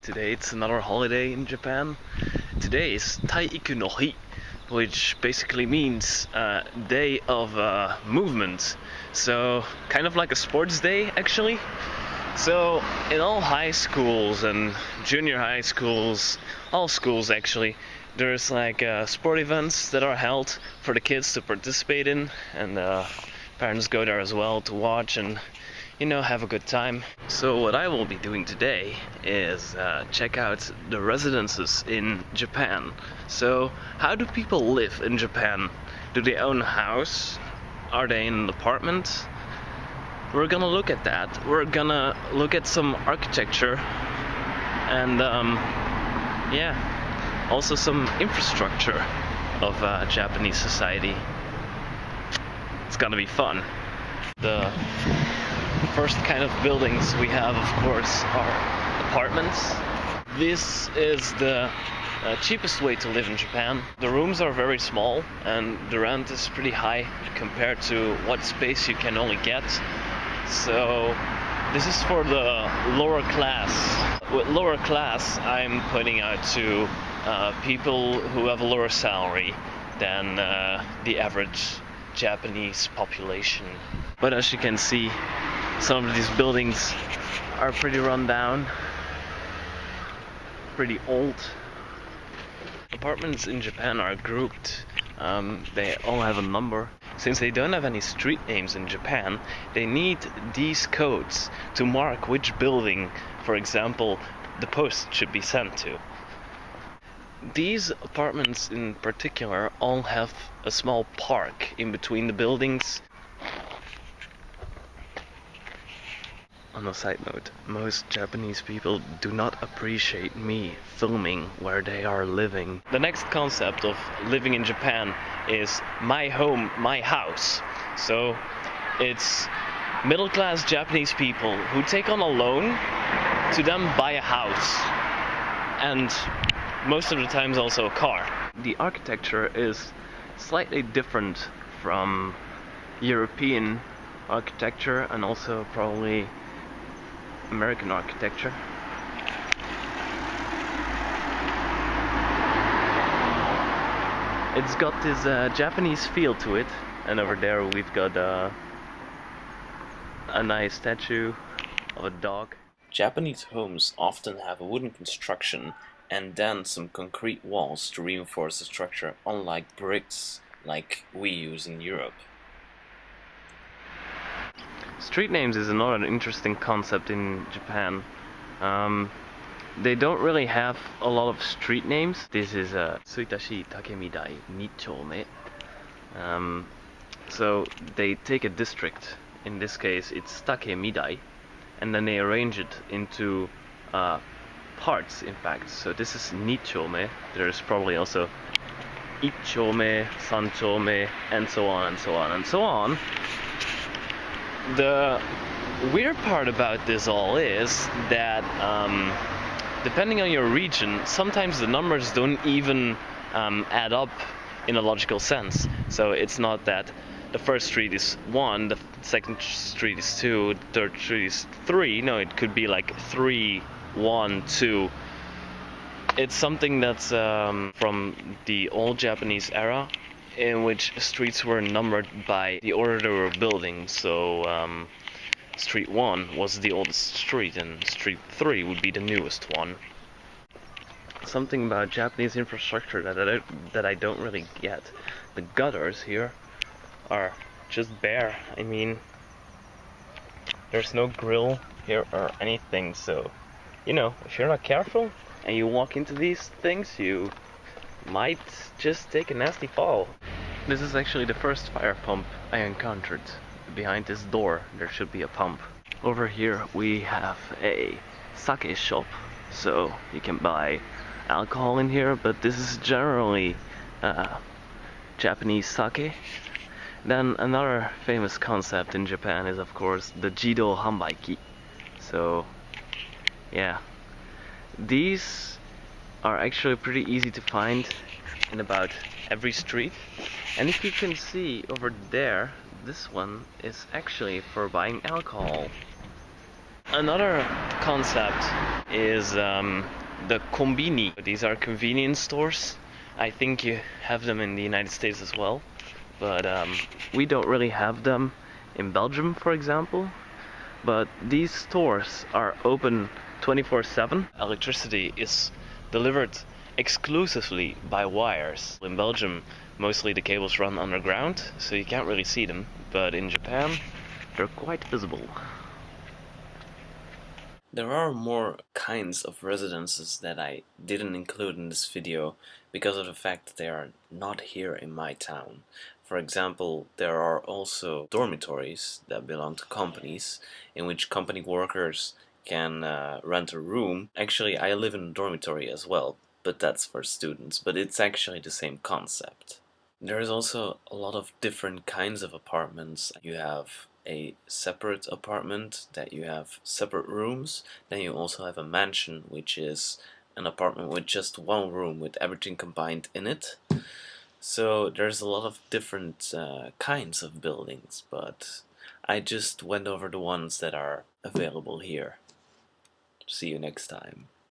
Today it's another holiday in Japan. Today is Taiiku no Hi, which basically means day of movement. So kind of like a sports day actually. So in all high schools and junior high schools, all schools actually, there's like sport events that are held for the kids to participate in, and parents go there as well to watch and have a good time. So what I will be doing today is check out the residences in Japan. So how do people live in Japan? Do they own a house? Are they in an apartment? We're gonna look at that. We're gonna look at some architecture and also some infrastructure of Japanese society. It's gonna be fun. The first kind of buildings we have, of course, are apartments. This is the cheapest way to live in Japan. The rooms are very small and the rent is pretty high compared to what space you can only get. So this is for the lower class. With lower class, I'm pointing out to people who have a lower salary than the average Japanese population. But as you can see, some of these buildings are pretty run down, pretty old. Apartments in Japan are grouped. They all have a number. Since they don't have any street names in Japan, they need these codes to mark which building, for example, the post should be sent to. These apartments in particular all have a small park in between the buildings. On a side note, most Japanese people do not appreciate me filming where they are living. The next concept of living in Japan is my home, my house. So it's middle-class Japanese people who take on a loan to then buy a house, and most of the times also a car. The architecture is slightly different from European architecture and also probably American architecture. It's got this Japanese feel to it, and over there we've got a nice statue of a dog. Japanese homes often have a wooden construction and then some concrete walls to reinforce the structure, unlike bricks like we use in Europe. Street names is another interesting concept in Japan. They don't really have a lot of street names. This is Suitashi Takemidai Nichome. So they take a district, in this case it's Takemidai, and then they arrange it into parts, in fact. So this is Nichome. There's probably also Ichome, Sanchome, and so on and so on and so on. The weird part about this all is that depending on your region, sometimes the numbers don't even add up in a logical sense. So it's not that the first street is 1, the second street is 2, the third street is 3. No, it could be like 3, 1, 2. It's something that's from the old Japanese era, in which streets were numbered by the order they were building. So street 1 was the oldest street and street 3 would be the newest one. Something about Japanese infrastructure that I don't really get. The gutters here are just bare. I mean, there's no grill here or anything, so if you're not careful and you walk into these things, you might just take a nasty fall. This is actually the first fire pump I encountered. Behind this door there should be a pump. Over here we have a sake shop, so you can buy alcohol in here, but this is generally Japanese sake. Then another famous concept in Japan is of course the Jido Hanbaiki. So yeah, these are actually pretty easy to find in about every street. And if you can see over there, this one is actually for buying alcohol. Another concept is the combini. These are convenience stores. I think you have them in the United States as well, but we don't really have them in Belgium, for example. But these stores are open 24/7. Electricity is delivered exclusively by wires. In Belgium, mostly the cables run underground, so you can't really see them, but in Japan, they're quite visible. There are more kinds of residences that I didn't include in this video because of the fact that they are not here in my town. For example, there are also dormitories that belong to companies in which company workers can rent a room. Actually, I live in a dormitory as well, but that's for students, but it's actually the same concept. There is also a lot of different kinds of apartments. You have a separate apartment, that you have separate rooms, then you also have a mansion, which is an apartment with just one room with everything combined in it. So there's a lot of different kinds of buildings, but I just went over the ones that are available here. See you next time.